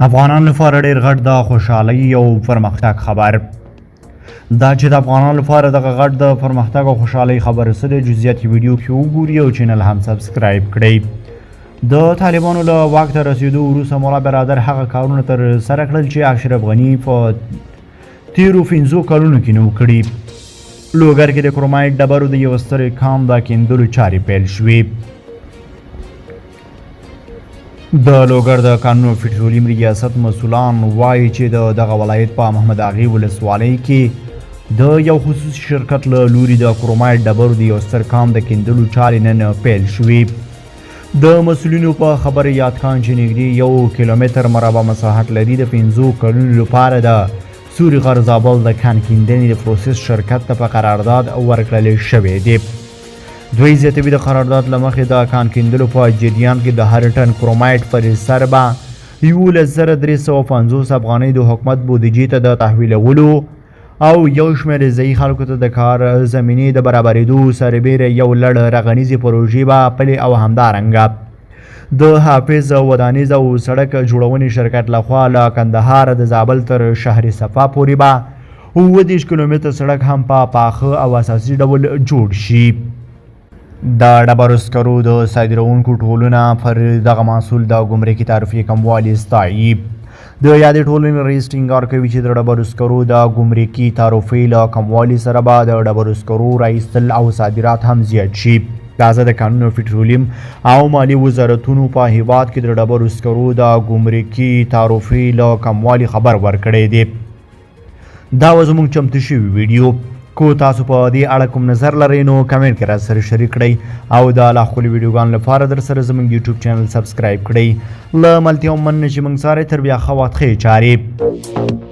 افغانانو لپاره ډېر غټ د خوشحالۍ او پرمختګ خبر دا چې د افغانانو لپاره دغه غټ د پرمختګ او خوشحالۍ خبر څه دی جزئیات ویډیو کې وګورئ او چینل هم سبسکرایب کړئ د طالبانو له واک ته رسېدو وروسته مولا برادر هغه کارونه ترسره کړل چې اشرف غني په تېرو 15 کلونو کې نه و کړي. لوګر کې د کرومایټ ډبرو د یوه ستر کان د کیندلو چارې پیل شوې. د لوګر د کانونو پټرولیم ریاست مسؤلان وایي چې دغه ولایت په محمد اغې ولسوالۍ کې د یو خصوصي شرکت له لوري د کرومایټ ډبرو د یو ستر کان د کیندلو چارې نن پیل شوې. د مسؤلینو په خبره یاد کان چې نږدې 1 کیلومتر مربع مساحت لري د 15 کلونو لپاره د سوري غر زابل د کان کیندنې د پروسس شرکت ته په قرارداد ورکړل شوی دی. دوی زیاتوي د قرارداد له مخې د کان کیندلو په جریان کې د هر ټن کرومایټ پر سر به 11350 افغانۍ د حکومت بودیجې ته د تحویلولو او یو شمېر ځایي خلکو ته د کار زمینې د برابرېدو سربیره یو لړ رغنیزې پروژې به پلې او همدارنګه د حافظ ودانیز او سړک جوړونې شرکت لخوا له کندهار د زابل تر شهر صفا پورې به 30 کیلومتر سړک هم په پاخه او اساسي ډول جوړ شي. د ډبرو سکرو د صادروونکو ټولنه پر دغه محصول د ګمرکي تعرفې کموالي ستایي. د یادې ټولنې رئیس ټینګار کوي چې د ډبرو سکرو د ګمرکي تعرفې له کموالي سره به د ډبرو سکرو رایستل او صادرات هم زیات شي. تازه د کانونو پټرولیم او مالی وزارتونو په هیواد کې د ډبرو سکرو د ګمرکي تعرفې له کموالي خبر ورکړی دی. دا و زموږ چمتو شوي ویډیو. کو تاسو په دې اړه کوم نظر لرئ نو کمنټ کې راسره شریک کړئ او د لا ښکلي ویډیوګانو لپاره در سره زموږ یوټیوب چینل سبسکرایب کړئ. له ملتیا مننه چې موږ سره تر بیا ښه وخت ښې چارې